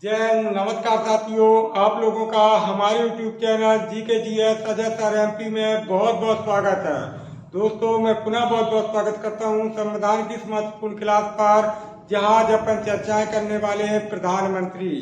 जय हिंद। नमस्कार साथियों, आप लोगों का हमारे YouTube channel GKGS Ajay sir MP में बहुत बहुत स्वागत है। दोस्तों, मैं पुनः बहुत बहुत स्वागत करता हूं संविधान की इस महत्वपूर्ण क्लास पर, जहां आज अपन चर्चाएं करने वाले हैं प्रधानमंत्री।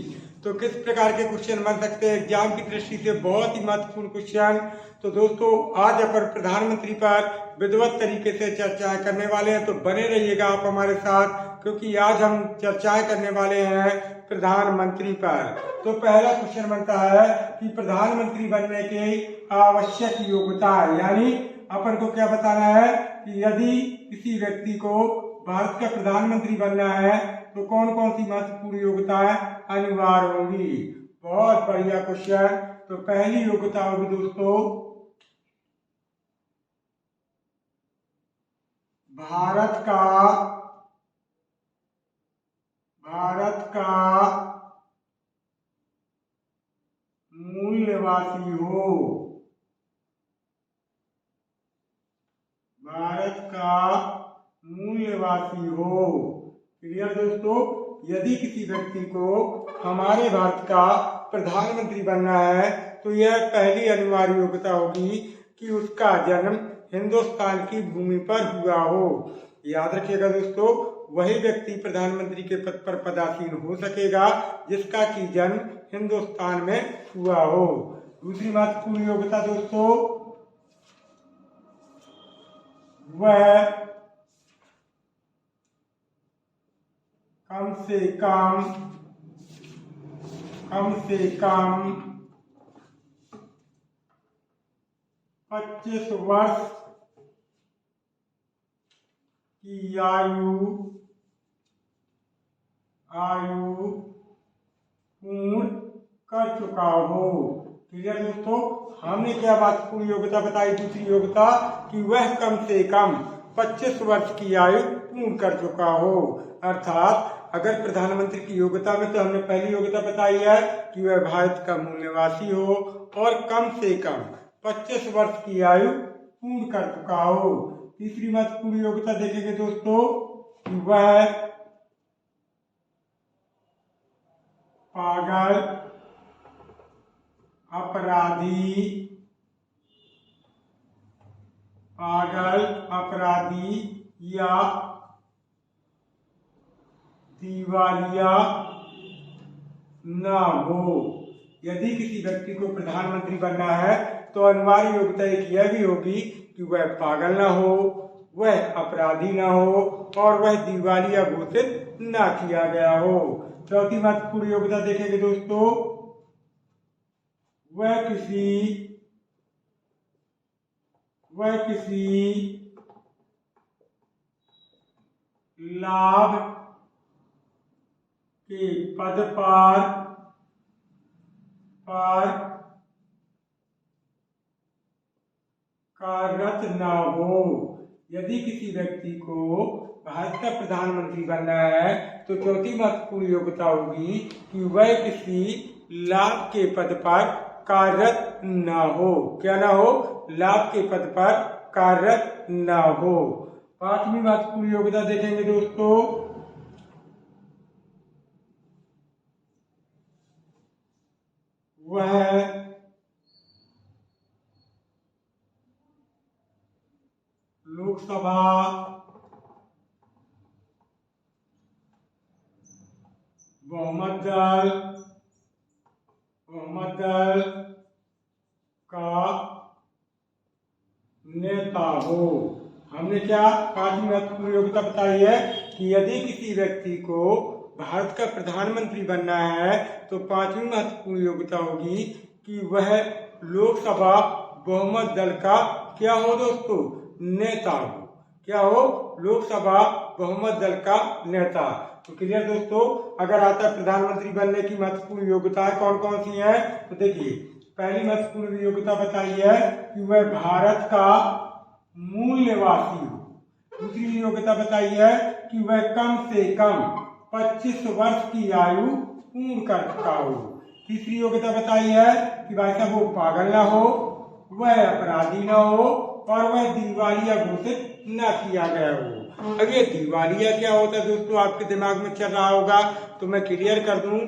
तो किस प्रकार के क्वेश्चन बन सकते हैं एग्जाम की दृष्टि से, बहुत ही महत्वपूर्ण क्वेश्चन। तो दोस्तों, आज अपन प्रधानमंत्री पर विधिवत तरीके से चर्चाएं करने वाले हैं, तो बने रहिएगा आप हमारे साथ, क्योंकि आज हम चर्चाएं करने वाले हैं प्रधानमंत्री पर। तो पहला क्वेश्चन बनता है कि प्रधानमंत्री बनने की आवश्यक योग्यता, यानी अपन को क्या बताना है कि यदि किसी व्यक्ति को भारत का प्रधानमंत्री बनना है तो कौन कौन सी महत्वपूर्ण योग्यताएं अनिवार्य होंगी। बहुत बढ़िया क्वेश्चन। तो पहली योग्यता होगी दोस्तों, भारत का मूल निवासी हो। भारत का मूल निवासी हो। क्लियर दोस्तों, यदि किसी व्यक्ति को हमारे भारत का प्रधानमंत्री बनना है तो यह पहली अनिवार्य योग्यता होगी कि उसका जन्म हिंदुस्तान की भूमि पर हुआ हो। याद रखिएगा दोस्तों, वही व्यक्ति प्रधानमंत्री के पद पर पदासीन हो सकेगा जिसका की जन्म हिंदुस्तान में हुआ हो। दूसरी महत्वपूर्ण योग्यता दोस्तों, वह कम से कम 25 वर्ष की आयु पूर्ण कर चुका हो। क्लियर दोस्तों, हमने क्या महत्वपूर्ण योग्यता बताई? दूसरी योग्यता कि वह कम से कम 25 वर्ष की आयु पूर्ण कर चुका हो। अर्थात अगर प्रधानमंत्री की योग्यता में तो हमने पहली योग्यता बताई है कि वह भारत का मूल निवासी हो और कम से कम 25 वर्ष की आयु पूर्ण कर चुका हो। तीसरी महत्वपूर्ण योग्यता देखेंगे दोस्तों कि वह पागल, अपराधी या दिवालिया न हो। यदि किसी व्यक्ति को प्रधानमंत्री बनना है तो अनिवार्य योग्यता एक यह भी होगी कि वह पागल न हो, वह अपराधी न हो और वह दिवालिया घोषित न किया गया हो। चौथी महत्वपूर्ण योग्यता देखेंगे दोस्तों, वह किसी लाभ के पद पर कार्यरत न हो। यदि किसी व्यक्ति को भारत का प्रधानमंत्री बनना है तो चौथी महत्वपूर्ण योग्यता होगी कि वह किसी लाभ के पद पर कार्यरत न हो। क्या न हो? लाभ के पद पर कार्यरत न हो। पांचवी महत्वपूर्ण योग्यता देखेंगे दोस्तों, वह लोकसभा बहुमत दल का नेता हो। हमने क्या पांचवी महत्वपूर्ण योग्यता बताई है कि यदि किसी व्यक्ति को भारत का प्रधानमंत्री बनना है तो पांचवी महत्वपूर्ण योग्यता होगी कि वह लोकसभा बहुमत दल का क्या हो दोस्तों? नेता हो। क्या हो? लोकसभा बहुमत दल का नेता। तो क्लियर दोस्तों, अगर आता है प्रधानमंत्री बनने की महत्वपूर्ण योग्यताएं कौन कौन सी हैं, तो देखिए पहली महत्वपूर्ण योग्यता बताई है कि वह भारत का मूल निवासी हो। दूसरी योग्यता बताई है कि वह कम से कम 25 वर्ष की आयु पूर्ण कर चुका हो। तीसरी योग्यता बताई है कि भाई साहब वो पागल ना हो, वह अपराधी ना हो और वह दिवालिया घोषित न किया गया हो। अब ये दिवालिया क्या होता है दोस्तों, आपके दिमाग में चल रहा होगा तो मैं क्लियर कर दूं।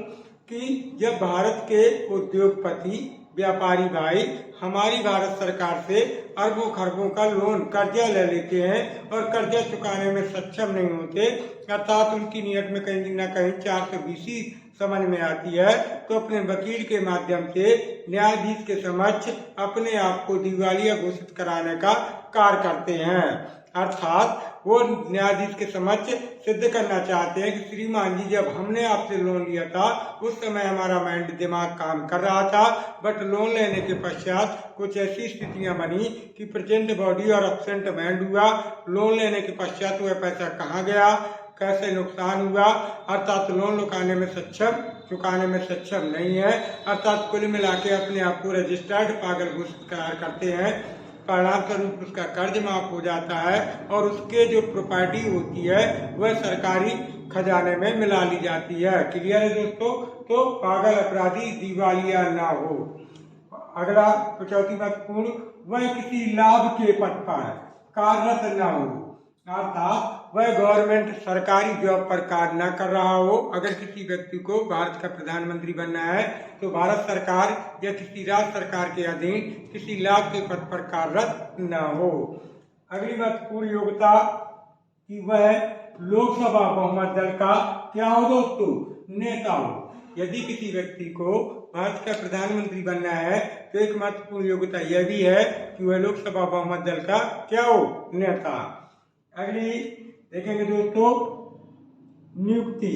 कि जब भारत के उद्योगपति व्यापारी भाई हमारी भारत सरकार से अरबों खरबों का लोन कर्जा ले लेते हैं और कर्जा चुकाने में सक्षम नहीं होते, अर्थात उनकी नीयत में कहीं न कहीं 420 समझ में आती है, तो अपने वकील के माध्यम से न्यायाधीश के समक्ष अपने आप को दिवालिया घोषित कराने का कार्य करते हैं। अर्थात वो न्यायाधीश के समक्ष सिद्ध करना चाहते हैं कि श्रीमान जी, जब हमने आपसे लोन लिया था उस समय हमारा माइंड दिमाग काम कर रहा था, बट लोन लेने के पश्चात कुछ ऐसी स्थितियां बनी कि प्रेजेंट बॉडी और एब्सेंट माइंड हुआ। लोन लेने के पश्चात वह पैसा कहाँ गया, कैसे नुकसान हुआ, अर्थात लोन चुकाने में सक्षम नहीं है, अर्थात कुल मिला के अपने आप को रजिस्टर्ड पागल घोषित करार करते हैं। परिणाम स्वरूप उसका कर्ज माफ हो जाता है और उसके जो प्रॉपर्टी होती है वह सरकारी खजाने में मिला ली जाती है। क्लियर है दोस्तों? तो पागल अपराधी दिवालिया ना हो। अगला चौथी महत्वपूर्ण, वह किसी लाभ के पद पर कार्यरत न हो, अर्थात वह गवर्नमेंट सरकारी जॉब पर कार्य न कर रहा हो। अगर किसी व्यक्ति को भारत का प्रधानमंत्री बनना है तो भारत सरकार या किसी राज्य सरकार के अधीन किसी लाभ के पद पर कार्यरत न हो। अगली महत्वपूर्ण योग्यता कि वह लोकसभा बहुमत दल का क्या हो दोस्तों, नेता हो। यदि किसी व्यक्ति को भारत का प्रधानमंत्री बनना है तो एक महत्वपूर्ण योग्यता यह भी है कि वह लोकसभा बहुमत दल का क्या हो, नेता। अगली देखेंगे दोस्तों, नियुक्ति,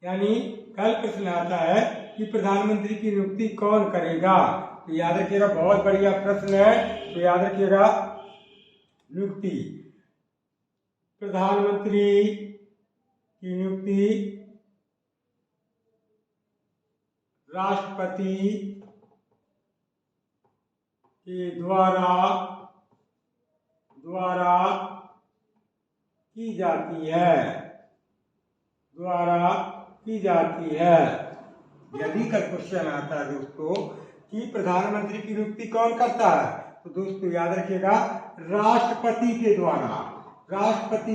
यानी कल प्रश्न आता है कि प्रधानमंत्री की नियुक्ति कौन करेगा। तो याद रखिएगा, बहुत बढ़िया प्रश्न है, तो याद रखिएगा नियुक्ति, प्रधानमंत्री की नियुक्ति राष्ट्रपति के द्वारा की जाती है। यदि कल क्वेश्चन आता है दोस्तों कि प्रधानमंत्री की नियुक्ति कौन करता है, तो दोस्तों याद रखिएगा राष्ट्रपति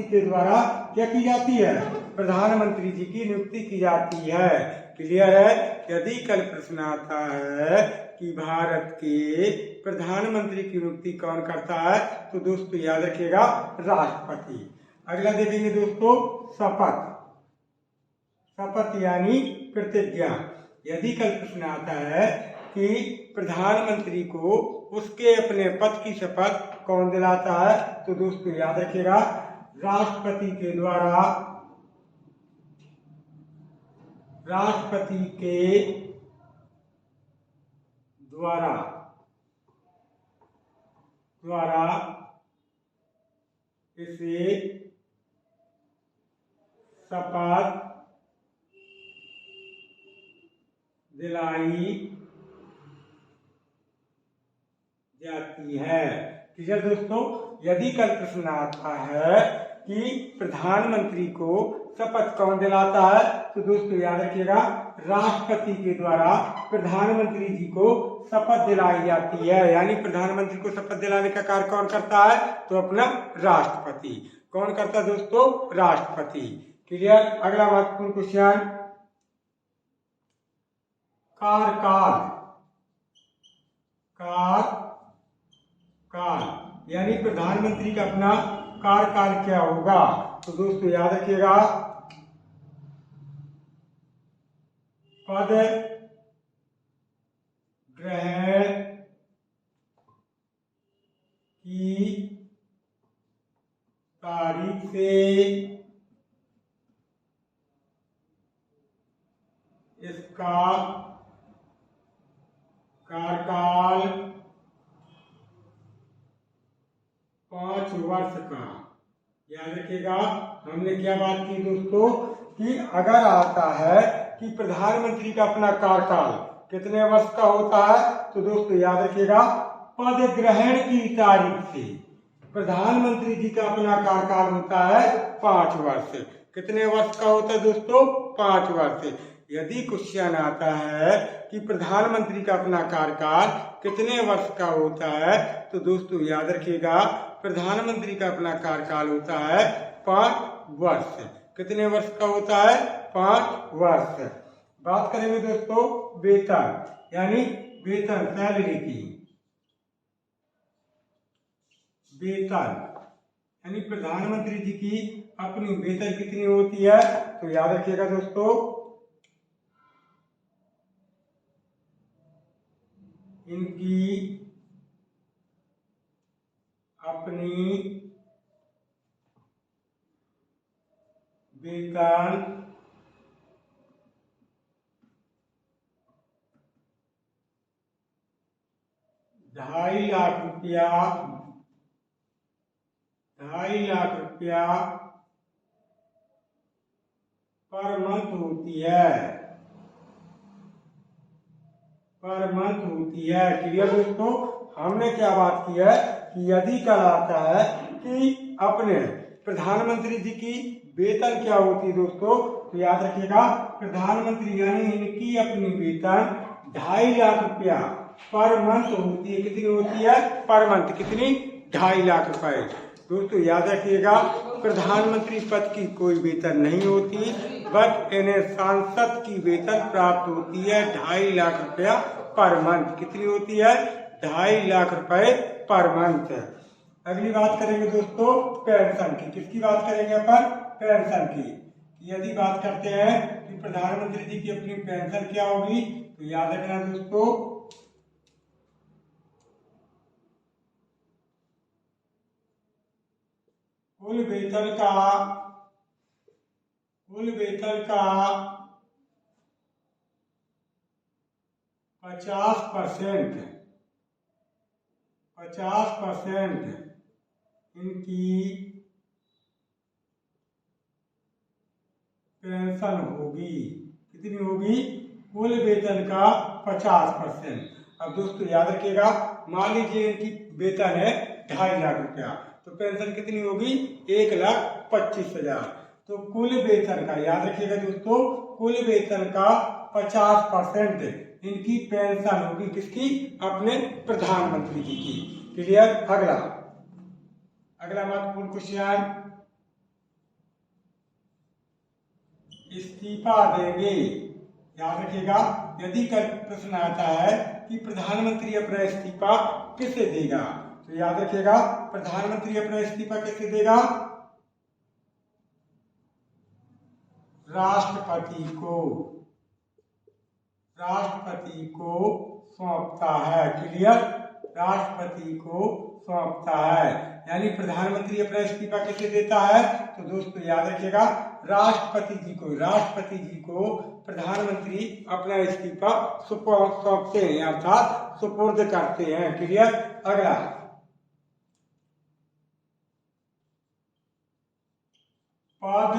के द्वारा क्या की जाती है, प्रधानमंत्री जी की नियुक्ति की जाती है। क्लियर है? यदि कल प्रश्न आता है कि भारत के प्रधानमंत्री की नियुक्ति कौन करता है, तो दोस्तों याद रखिएगा राष्ट्रपति। अगला देखेंगे दोस्तों, शपथ यानी प्रतिज्ञा। यदि कल प्रश्न आता है कि प्रधानमंत्री को उसके अपने पद की शपथ कौन दिलाता है, तो दोस्तों याद रखिएगा राष्ट्रपति के द्वारा इसे शपथ दिलाई जाती है। ठीक है दोस्तों, यदि कल प्रश्न आता है कि प्रधानमंत्री को शपथ कौन दिलाता है, तो दोस्तों याद रखिएगा राष्ट्रपति के द्वारा प्रधानमंत्री जी को शपथ दिलाई जाती है। यानी प्रधानमंत्री को शपथ दिलाने का कार्य कौन करता है, तो अपना राष्ट्रपति। कौन करता है दोस्तों, राष्ट्रपति। क्लियर? अगला महत्वपूर्ण क्वेश्चन, कार्यकाल यानी प्रधानमंत्री का अपना कार्यकाल क्या होगा, तो दोस्तों याद रखिएगा पद ग्रहण की तारीख से इसका कार्यकाल 5 वर्ष का। याद रखिएगा हमने क्या बात की दोस्तों कि अगर आता है कि प्रधानमंत्री का अपना कार्यकाल कितने वर्ष का होता है, तो दोस्तों याद रखिएगा पद ग्रहण की तारीख से प्रधानमंत्री जी का अपना कार्यकाल होता है 5 वर्ष। कितने वर्ष का होता है दोस्तों, 5 वर्ष। यदि क्वेश्चन आता है कि प्रधानमंत्री का अपना कार्यकाल कितने वर्ष का होता है, तो दोस्तों याद रखिएगा प्रधानमंत्री का अपना कार्यकाल होता है 5 वर्ष। कितने वर्ष का होता है, 5 वर्ष। बात करेंगे दोस्तों वेतन, यानी वेतन सैलरी की। वेतन यानी प्रधानमंत्री जी की अपनी वेतन कितनी होती है, तो याद रखिएगा दोस्तों, इनकी अपनी वेतन 2.5 लाख रुपया, 2.5 लाख रुपया पर मंथ होती है, पर मंथ होती है। क्लियर दोस्तों, हमने क्या बात की है कि यदि कल आता है कि अपने प्रधानमंत्री जी की वेतन क्या होती है दोस्तों, तो याद रखिएगा प्रधानमंत्री यानी इनकी अपनी वेतन 2.5 लाख रुपया पर मंथ होती है। कितनी होती है पर मंथ, कितनी 2.5 लाख रुपए। दोस्तों याद रखिएगा प्रधानमंत्री पद की कोई वेतन नहीं होती, बट इन्हें सांसद की वेतन प्राप्त होती है 2.5 लाख रुपया पर मंथ। कितनी होती है 2.5 लाख रुपए पर मंथ। अगली बात करेंगे दोस्तों पेंशन की। किसकी बात करेंगे अपन, पेंशन की। यदि बात करते हैं कि प्रधानमंत्री जी की अपनी पेंशन क्या होगी, तो याद रखना दोस्तों कुल वेतन का 50% इनकी पेंशन होगी। कितनी होगी, कुल वेतन का 50%। अब दोस्तों याद रखिएगा, मान लीजिए इनकी वेतन है 2.5 लाख रुपया, तो पेंशन कितनी होगी 1,25,000। तो कुल वेतन का, याद रखिएगा दोस्तों, कुल वेतन का 50% इनकी पेंशन होगी। किसकी, अपने प्रधानमंत्री जी की। क्लियर। अगला महत्वपूर्ण क्वेश्चन, इस्तीफा देंगे। याद रखिएगा यदि कल प्रश्न आता है कि प्रधानमंत्री अपना इस्तीफा किसे देगा, तो याद रखिएगा प्रधानमंत्री अपना इस्तीफा किसे देगा, राष्ट्रपति को, राष्ट्रपति को सौंपता है। क्लियर, राष्ट्रपति को सौंपता है। यानी प्रधानमंत्री अपना इस्तीफा किसे देता है, तो दोस्तों याद रखिएगा राष्ट्रपति जी को, राष्ट्रपति जी को प्रधानमंत्री अपना इस्तीफा सौंपते हैं, अर्थात सुपुर्द करते हैं। क्लियर। अगला, पद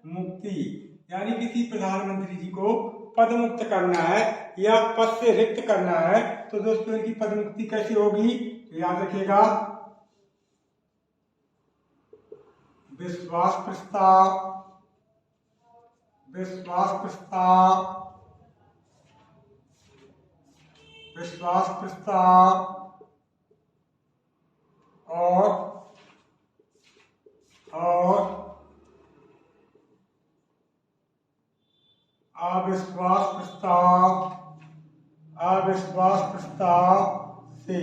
मुक्ति, यानी किसी प्रधानमंत्री जी को पद मुक्त करना है या पद से रिक्त करना है, तो दोस्तों इनकी पद मुक्ति कैसे होगी, तो याद रखिएगा विश्वास प्रस्ताव, विश्वास प्रस्ताव, विश्वास प्रस्ताव और अविश्वास प्रस्ताव, अविश्वास प्रस्ताव से।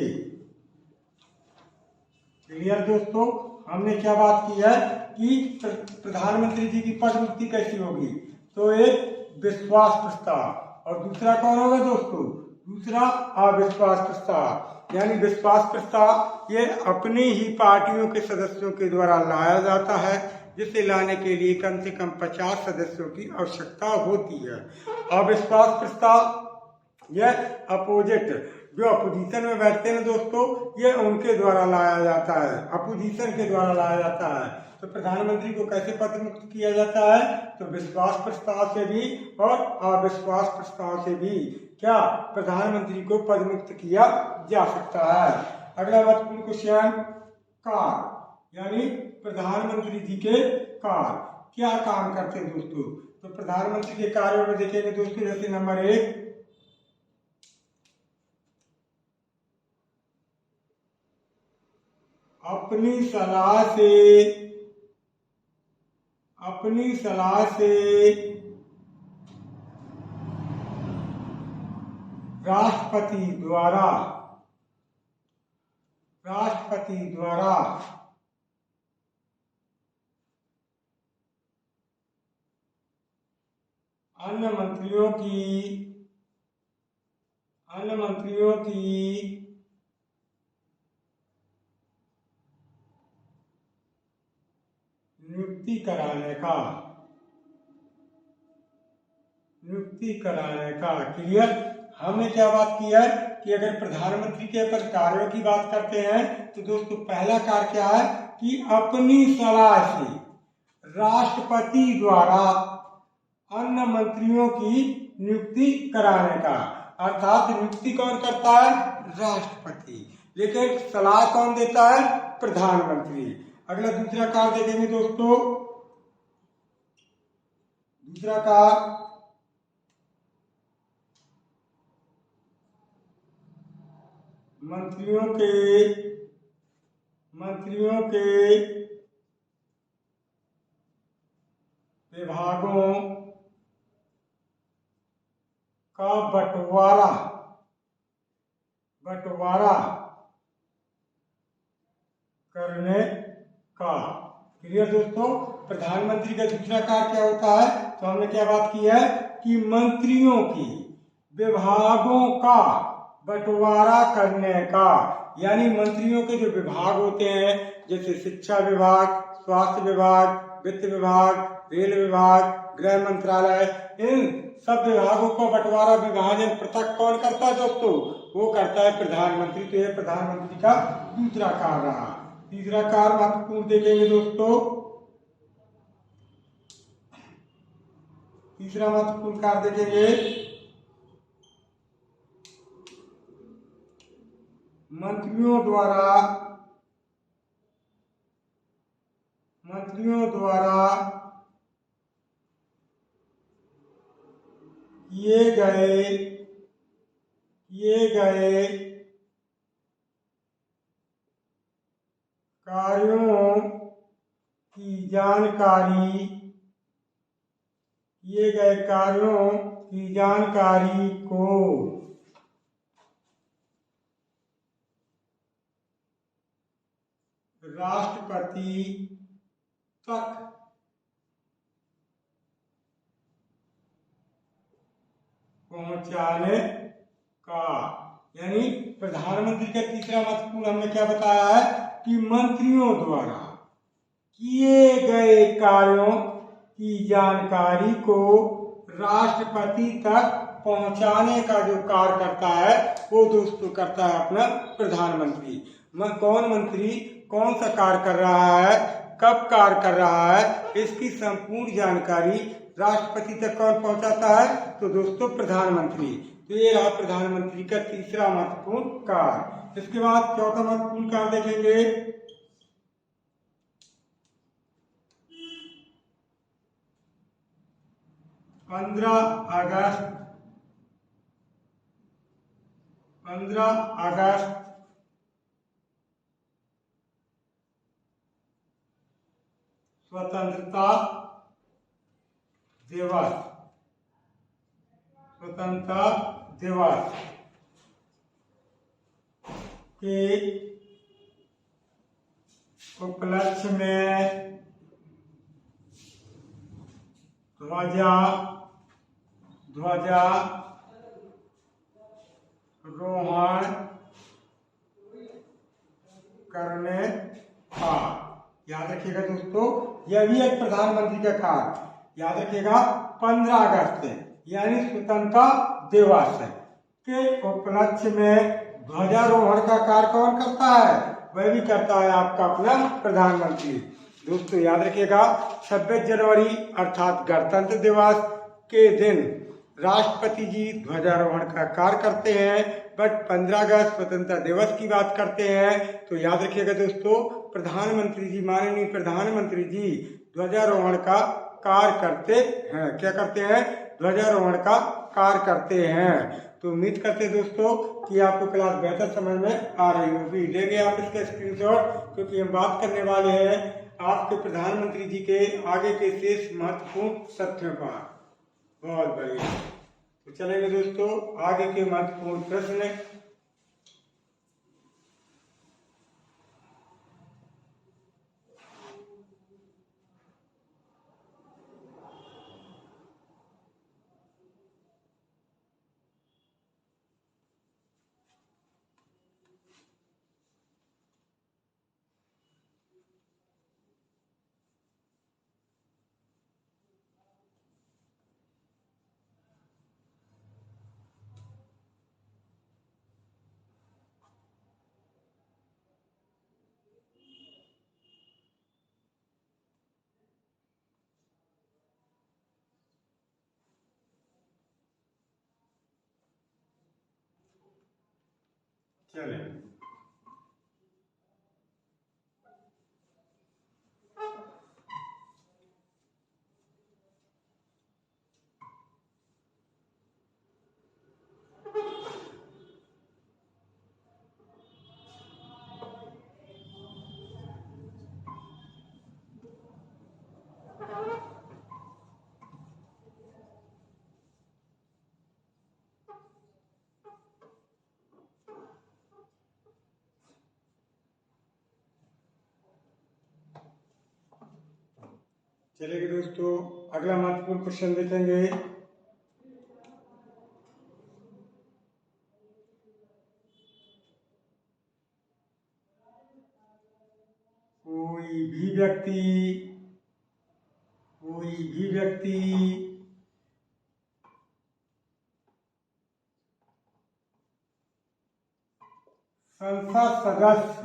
क्लियर दोस्तों, हमने क्या बात की है कि प्रधानमंत्री जी की पद मुक्ति कैसी होगी, तो एक विश्वास प्रस्ताव और दूसरा कौन होगा दोस्तों, दूसरा अविश्वास प्रस्ताव। यानी विश्वास प्रस्ताव ये अपनी ही पार्टियों के सदस्यों के द्वारा लाया जाता है, जिसे लाने के लिए कम से कम 50 सदस्यों की आवश्यकता होती है। अविश्वास प्रस्ताव यह अपोजिट, जो अपोजिशन में बैठते हैं दोस्तों, ये उनके द्वारा लाया जाता है, अपोजिशन के द्वारा लाया जाता है। तो प्रधानमंत्री को कैसे पद मुक्त किया जाता है, तो विश्वास प्रस्ताव से भी और अविश्वास प्रस्ताव से भी क्या प्रधानमंत्री को पद मुक्त किया जा सकता है। अगला महत्वपूर्ण क्वेश्चन, कार, यानी प्रधानमंत्री जी के कार क्या काम करते हैं दोस्तों, तो प्रधानमंत्री के कार्यों में देखेंगे दोस्तों, जैसे नंबर 1 अपनी सलाह से राष्ट्रपति द्वारा अन्य मंत्रियों की नियुक्ति कराने का क्लियर। हमने क्या बात की है कि अगर प्रधानमंत्री के पर कार्यों की बात करते हैं तो दोस्तों पहला कार्य क्या है कि अपनी सलाह से राष्ट्रपति द्वारा अन्य मंत्रियों की नियुक्ति कराने का, अर्थात नियुक्ति कौन करता है? राष्ट्रपति, लेकिन सलाह कौन देता है? प्रधानमंत्री। अगला दूसरा कार्य देखेंगे दोस्तों। दूसरा कार्य मंत्रियों के विभागों का बंटवारा करने का। क्लियर दोस्तों। प्रधानमंत्री का दूसरा कार्य क्या होता है? तो हमने क्या बात की है कि मंत्रियों की विभागों का बंटवारा करने का, यानी मंत्रियों के जो विभाग होते हैं जैसे शिक्षा विभाग, स्वास्थ्य विभाग, वित्त विभाग, रेल विभाग, गृह मंत्रालय, इन सब विभागों का बंटवारा विभाजन पृथक कौन करता है दोस्तों? वो करता है प्रधानमंत्री। तो यह प्रधानमंत्री का दूसरा कार्य रहा। तीसरा कार्य महत्वपूर्ण देखेंगे दोस्तों। तीसरा महत्वपूर्ण कार्य देखेंगे मंत्रियों द्वारा किए गए कार्यों की जानकारी को राष्ट्रपति तक पहुंचाने का, यानी प्रधानमंत्री का तीसरा महत्वपूर्ण हमने क्या बताया है कि मंत्रियों द्वारा किए गए कार्यों की जानकारी को राष्ट्रपति तक पहुंचाने का जो कार्य करता है वो दोस्तों करता है अपना प्रधानमंत्री। कौन मंत्री कौन सा कार्य कर रहा है, कब कार्य कर रहा है, इसकी संपूर्ण जानकारी राष्ट्रपति तक कौन पहुंचाता है? तो दोस्तों प्रधानमंत्री। तो ये रहा प्रधानमंत्री का तीसरा महत्वपूर्ण कार्य। इसके बाद चौथा महत्वपूर्ण कार्य देखेंगे 15 अगस्त स्वतंत्रता दिवस के उपलक्ष्य में ध्वजारोहण करने का। याद रखिएगा दोस्तों, यह भी एक प्रधानमंत्री का कार्य। याद रखिएगा 15 अगस्त यानी स्वतंत्रता दिवस के उपलक्ष्य में ध्वजारोहण का कार्य कौन करता है? वह भी करता है आपका अपना प्रधानमंत्री। दोस्तों याद रखिएगा 26 जनवरी अर्थात गणतंत्र दिवस के दिन राष्ट्रपति जी ध्वजारोहण का कार्य करते हैं, बट 15 अगस्त स्वतंत्रता दिवस की बात करते हैं। तो याद रखिएगा दोस्तों प्रधानमंत्री जी, माननीय प्रधानमंत्री जी ध्वजारोहण का कार्य करते हैं। क्या करते हैं? ध्वजारोहण का कार्य करते हैं। तो उम्मीद करते हैं दोस्तों कि आपको क्लास बेहतर समझ में आ रही होगी। लेंगे आप इसका स्क्रीनशॉट, क्योंकि हम बात करने वाले हैं आपके प्रधानमंत्री जी के आगे के शेष महत्वपूर्ण तथ्यों पर। बहुत बढ़िया। तो चलेंगे दोस्तों आगे के महत्वपूर्ण प्रश्न। चलें चलेंगे दोस्तों अगला महत्वपूर्ण क्वेश्चन देखेंगे। कोई भी व्यक्ति संसद सदस्य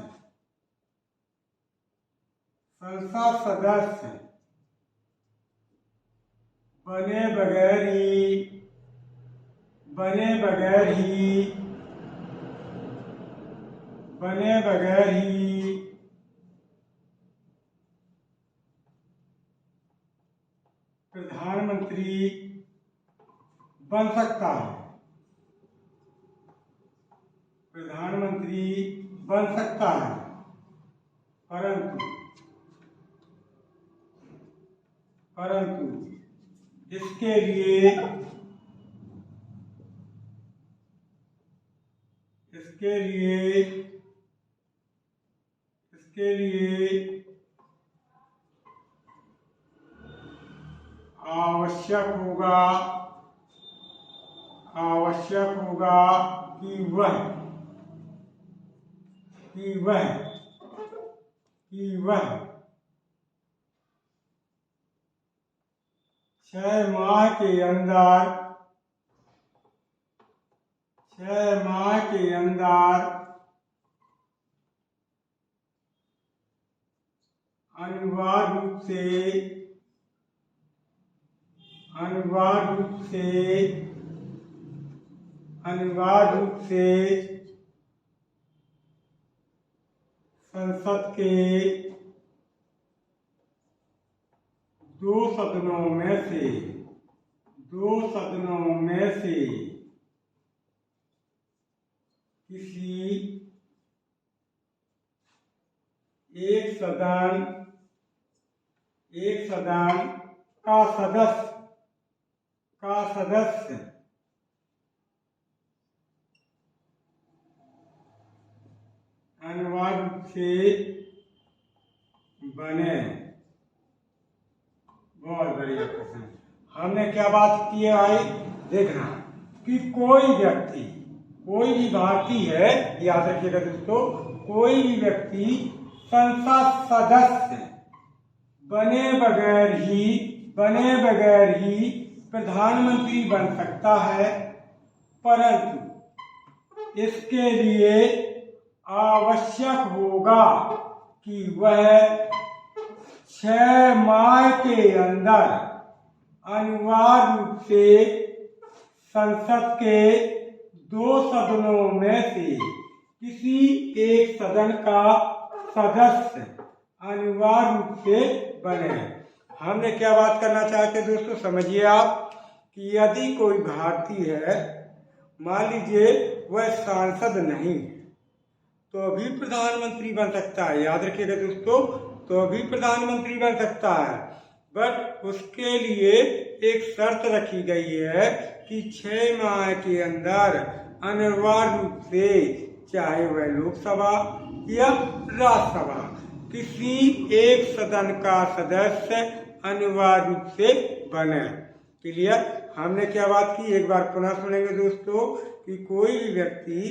बने बगैर ही प्रधानमंत्री बन सकता है। परंतु इसके लिए आवश्यक होगा कि वह 6 माह के अंदर अनिवार्य रूप से संसद के 2 सदनों में से किसी एक सदन का सदस्य अनिवार्य रूप से बने। बहुत बढ़िया प्रश्न। हमने क्या बात की है भाई, देखना कि कोई भी भारतीय है, याद रखिएगा दोस्तों, कोई भी व्यक्ति संसद सदस्य बने बगैर ही प्रधानमंत्री बन सकता है, परंतु इसके लिए आवश्यक होगा कि वह 6 माह के अंदर अनिवार्य रूप से संसद के 2 सदनों में से किसी एक सदन का सदस्य अनिवार्य रूप से बने। हमने क्या बात करना चाहते हैं दोस्तों, समझिए आप कि यदि कोई भारतीय है, मान लीजिए वह सांसद नहीं तो भी प्रधानमंत्री बन सकता है। याद रखिएगा दोस्तों, तो भी प्रधानमंत्री बन सकता है, बट उसके लिए एक शर्त रखी गई है कि 6 माह के अंदर अनिवार्य रूप से, चाहे वह लोकसभा या राज्यसभा, किसी एक सदन का सदस्य अनिवार्य रूप से बने। क्लियर? हमने क्या बात की, एक बार पुनः सुनेंगे दोस्तों, कि कोई भी व्यक्ति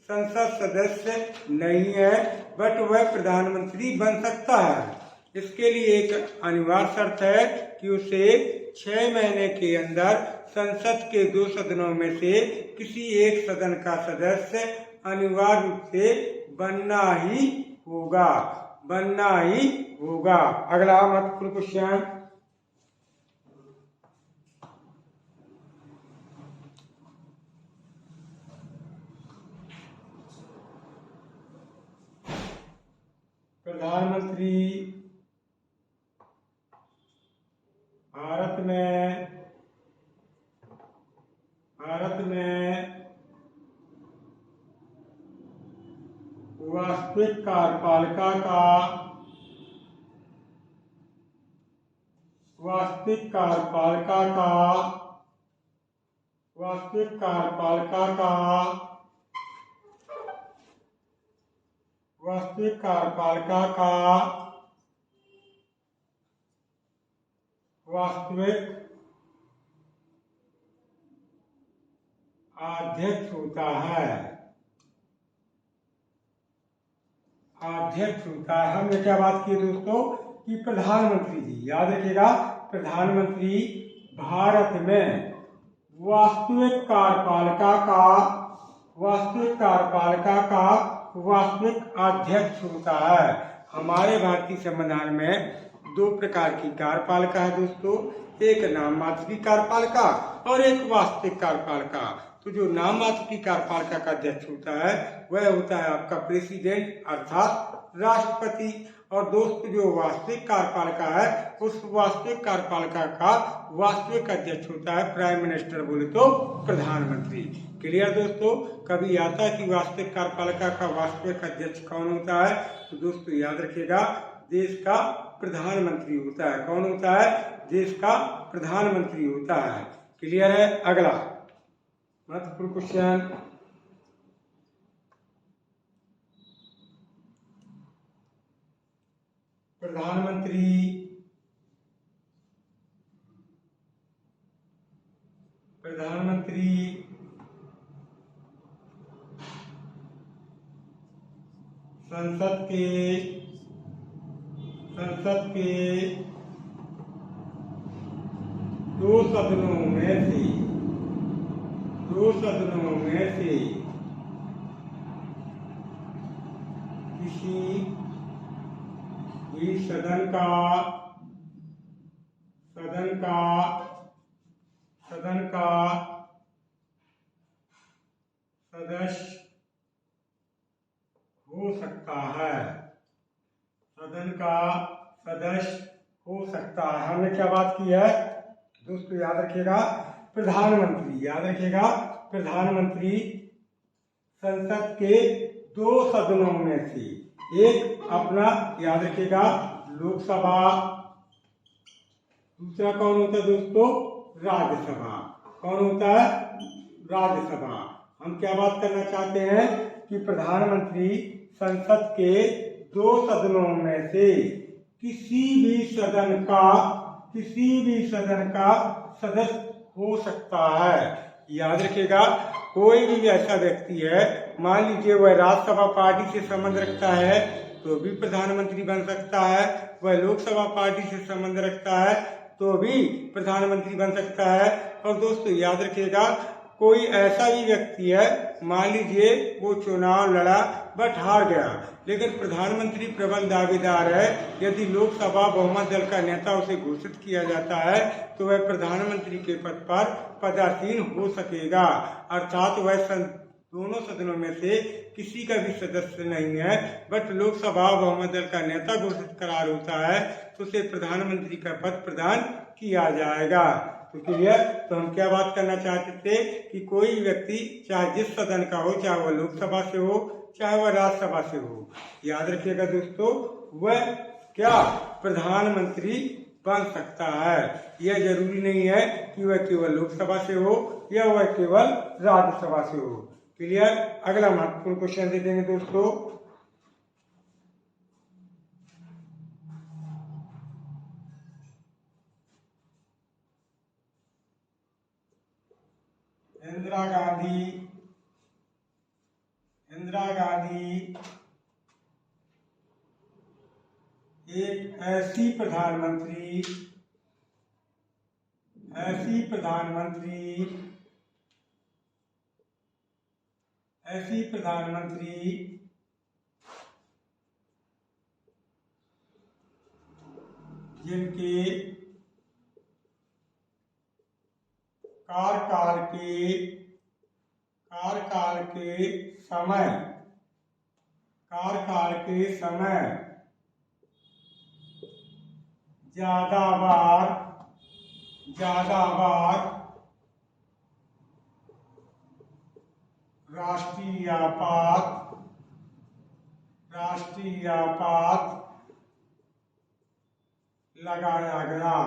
संसद सदस्य नहीं है बट वह प्रधानमंत्री बन सकता है। इसके लिए एक अनिवार्य शर्त है कि उसे 6 महीने के अंदर संसद के 2 सदनों में से किसी एक सदन का सदस्य अनिवार्य रूप से बनना ही होगा, बनना ही होगा। अगला महत्वपूर्ण क्वेश्चन, प्रधानमंत्री भारत में वास्तविक कार्यपालिका का वास्तविक अध्यक्ष होता है। हमने क्या बात की दोस्तों, कि प्रधानमंत्री जी, याद रखिएगा, प्रधानमंत्री भारत में वास्तविक कार्यपालिका का वास्तविक अध्यक्ष होता है। हमारे भारतीय संविधान में 2 प्रकार की कार्यपालिका है दोस्तों, एक नाम मात्र की कार्यपालिका और एक वास्तविक कार्यपालिका। तो जो नाम मात्र की कार्यपालिका का अध्यक्ष होता है वह होता है आपका प्रेसिडेंट अर्थात राष्ट्रपति, और दोस्तों जो वास्तविक कार्यपालिका है उस वास्तविक कार्यपालिका का वास्तविक अध्यक्ष होता है प्राइम मिनिस्टर, बोले तो प्रधानमंत्री। क्लियर दोस्तों? कभी आता है कि वास्तविक कार्यपालिका का वास्तविक अध्यक्ष कौन होता है, तो दोस्तों याद रखिएगा, देश का प्रधानमंत्री होता है। कौन होता है? देश का प्रधानमंत्री होता है। क्लियर है? अगला महत्वपूर्ण क्वेश्चन, प्रधानमंत्री संसद के 2 सदनों में से किसी भी सदन का सदस्य हो सकता है। हमने क्या बात की है दोस्तों, याद रखिएगा, प्रधानमंत्री संसद के 2 सदनों में से एक अपना, याद रखिएगा, लोकसभा, दूसरा कौन होता है दोस्तों? राज्यसभा। कौन होता है? राज्यसभा। हम क्या बात करना चाहते हैं कि प्रधानमंत्री संसद के 2 सदनों में से किसी भी सदन का सदस्य हो सकता है। याद रखिएगा, कोई भी ऐसा व्यक्ति है, मान लीजिए वह राज्यसभा पार्टी से संबंध रखता है तो भी प्रधानमंत्री बन सकता है, वह लोकसभा पार्टी से संबंध रखता है तो भी प्रधानमंत्री बन सकता है। और दोस्तों याद रखिएगा, कोई ऐसा भी व्यक्ति है, मान लीजिए वो चुनाव लड़ा बट हार गया, लेकिन प्रधानमंत्री प्रबल दावेदार है, यदि लोकसभा बहुमत दल का नेता उसे घोषित किया जाता है तो वह प्रधानमंत्री के पद पर पदासीन हो सकेगा। अर्थात वह दोनों सदनों में से किसी का भी सदस्य नहीं है बट लोकसभा बहुमत दल का नेता घोषित करार होता है तो उसे प्रधानमंत्री का पद प्रदान किया जाएगा। तो क्लियर? तो हम क्या बात करना चाहते थे कि कोई व्यक्ति चाहे जिस सदन का हो, चाहे वह लोकसभा से हो चाहे वह राज्यसभा से हो, याद रखिएगा दोस्तों, वह क्या प्रधानमंत्री बन सकता है। यह जरूरी नहीं है कि वह केवल लोकसभा से हो या वह केवल राज्यसभा से हो। क्लियर। अगला महत्वपूर्ण क्वेश्चन देखेंगे दोस्तों। इंदिरा गांधी एक ऐसी प्रधानमंत्री जिनके कार्यकाल के समय ज्यादा बार राष्ट्रीय आपात लगाया गया।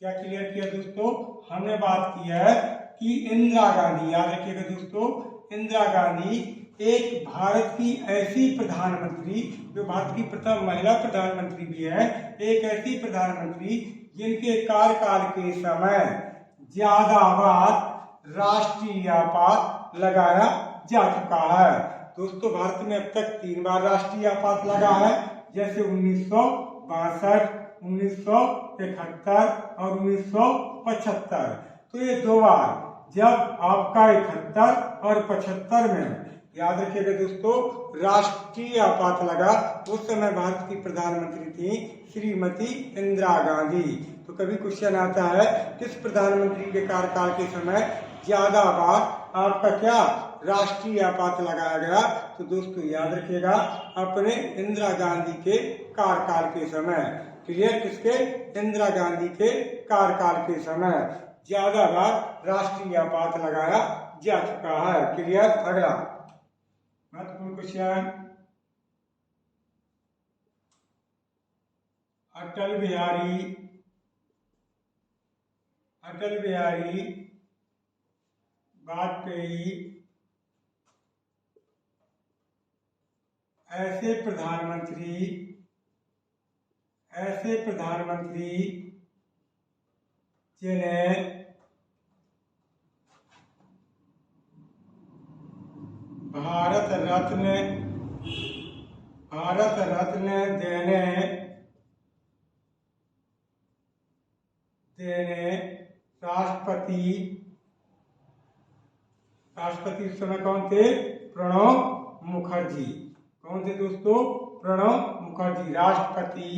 क्या क्लियर किया दोस्तों? हमने बात की है कि इंदिरा गांधी, याद रखिएगा दोस्तों, इंदिरा गांधी एक भारत की ऐसी प्रधानमंत्री, जो भारत की प्रथम महिला प्रधानमंत्री भी है, एक ऐसी प्रधानमंत्री जिनके कार्यकाल के समय ज्यादा बार राष्ट्रीय आपात लगाया जा चुका है। दोस्तों, भारत में अब तक 3 बार राष्ट्रीय आपात लगा है, जैसे 1962, 1971 और 1975। तो ये 2 बार, जब आपका 71 और 75 में, याद रखिएगा दोस्तों, राष्ट्रीय आपात लगा, उस समय भारत की प्रधानमंत्री थी श्रीमती इंदिरा गांधी। तो कभी क्वेश्चन आता है किस प्रधानमंत्री के कार्यकाल के समय ज्यादा बार आपका क्या राष्ट्रीय आपात लगाया गया? तो दोस्तों याद रखिएगा, अपने इंदिरा गांधी के कार्यकाल के समय। क्लियर? किसके? इंदिरा गांधी के कार्यकाल के समय ज्यादा बार राष्ट्रीय आपात लगाया जा चुका है। क्लियर? अगला महत्वपूर्ण क्वेश्चन, अटल बिहारी वाजपेयी ऐसे प्रधानमंत्री जिन्हें भारत रत्न देने राष्ट्रपति उस समय कौन थे? प्रणब मुखर्जी। कौन थे दोस्तों? प्रणब मुखर्जी राष्ट्रपति,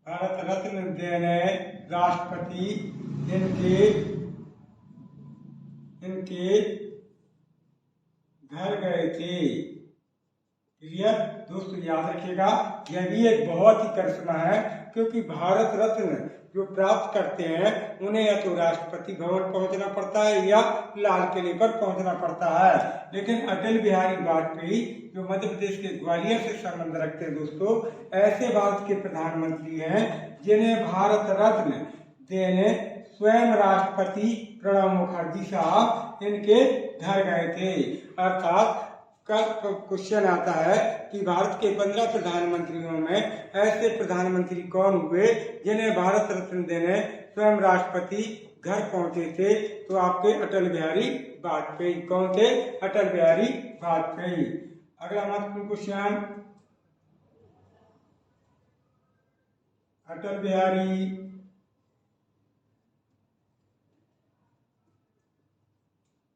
भारत रत्न देने राष्ट्रपति इनके घर गए थे। क्लियर? दोस्तों याद रखिएगा, यह भी एक बहुत ही करिश्मा है, क्योंकि भारत रत्न जो प्राप्त करते हैं उन्हें या तो राष्ट्रपति भवन पहुंचना पड़ता है या लाल किले पर पहुंचना पड़ता है। लेकिन अटल बिहारी वाजपेयी जो मध्य प्रदेश के ग्वालियर से संबंध रखते हैं दोस्तों, ऐसे भारत के प्रधानमंत्री हैं जिन्हें भारत रत्न देने स्वयं राष्ट्रपति प्रणब मुखर्जी साहब इनके घर गए थे। अर्थात क्वेश्चन आता है कि भारत के 15 प्रधानमंत्रियों में ऐसे प्रधानमंत्री कौन हुए जिन्हें भारत रत्न देने स्वयं राष्ट्रपति घर पहुंचे थे? तो आपके अटल बिहारी वाजपेयी। कौन थे? अटल बिहारी वाजपेयी। अगला महत्वपूर्ण क्वेश्चन, अटल बिहारी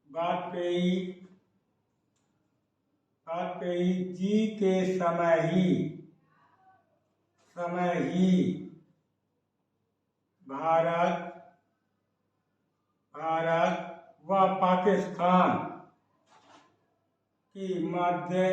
वाजपेयी जी के समय ही भारत व पाकिस्तान की मध्य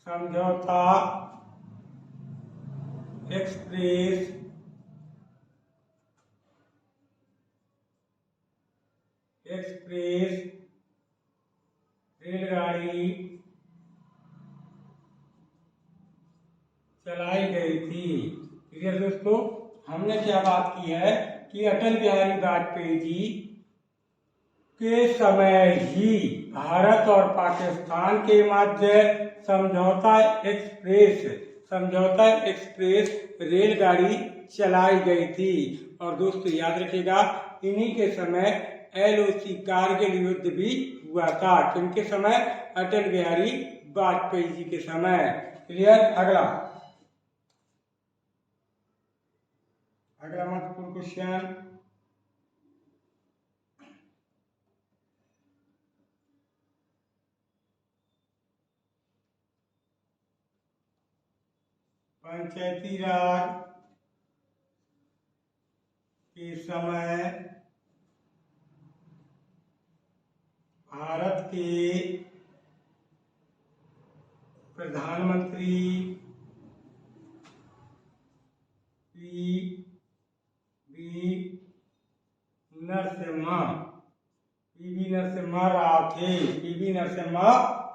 समझौता एक्सप्रेस रेलगाड़ी चलाई गई थी। क्लियर दोस्तों, हमने क्या बात की है कि अटल बिहारी वाजपेयी जी के समय ही भारत और पाकिस्तान के मध्य समझौता एक्सप्रेस रेलगाड़ी चलाई गई थी। और दोस्तों याद रखिएगा, इन्हीं के समय LOC कारगिल युद्ध भी हुआ था। किनके समय? अटल बिहारी वाजपेयी जी के समय। क्लियर। अगला महत्वपूर्ण क्वेश्चन, पंचायती राज के समय भारत के प्रधानमंत्री पीवी नरसिम्हा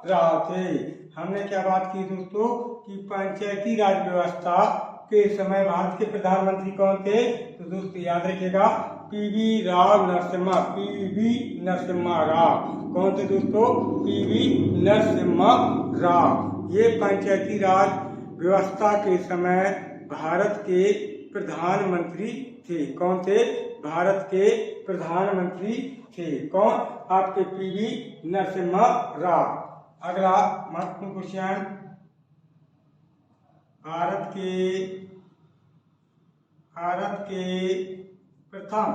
राव थे। हमने क्या बात की दोस्तों कि पंचायती राज व्यवस्था के समय भारत के प्रधानमंत्री कौन थे? तो दोस्तों याद रखिएगा, पीवी नरसिम्हा राव। कौन थे दोस्तों? पीवी नरसिम्हा राव। ये पंचायती राज व्यवस्था के समय भारत के प्रधानमंत्री थे। कौन थे? भारत के प्रधानमंत्री थे। कौन? आपके पीवी नरसिम्हा राव। अगला महत्वपूर्ण क्वेश्चन, भारत के प्रथम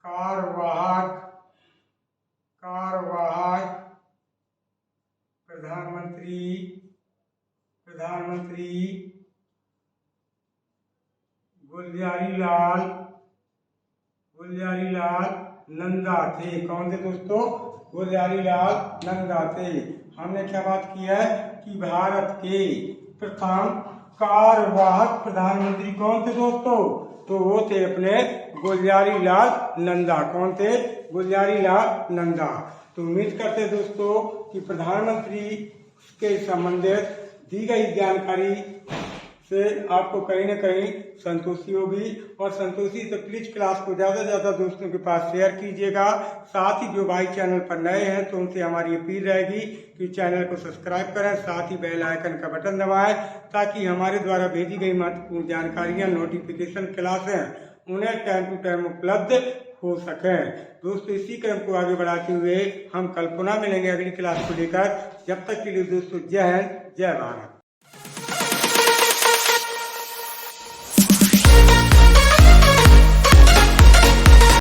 कार्यवाहक प्रधानमंत्री गुलजारी लाल नंदा थे। कौन थे दोस्तों? गुलजारी लाल नंदा थे। हमने क्या बात की है कि भारत के प्रथम कार्यवाहक प्रधानमंत्री कौन थे दोस्तों? तो वो थे अपने गुलजारी लाल नंदा। कौन थे? गुलजारी लाल नंदा। तो उम्मीद करते हैं दोस्तों कि प्रधानमंत्री के संबंधित दी गई जानकारी से आपको कहीं न कहीं संतुष्टि होगी। और संतुष्टि से प्लीज क्लास को ज़्यादा से ज़्यादा दोस्तों के पास शेयर कीजिएगा। साथ ही जो भाई चैनल पर नए हैं तो उनसे हमारी अपील रहेगी कि चैनल को सब्सक्राइब करें, साथ ही बेल आइकन का बटन दबाएं ताकि हमारे द्वारा भेजी गई महत्वपूर्ण जानकारियाँ, नोटिफिकेशन, क्लासें उन्हें टाइम टू टाइम उपलब्ध हो सकें। दोस्तों इसी क्रम को आगे बढ़ाते हुए हम कल पुनः मिलेंगे अगली क्लास को लेकर। जब तक के लिए दोस्तों जय हिंद, जय भारत।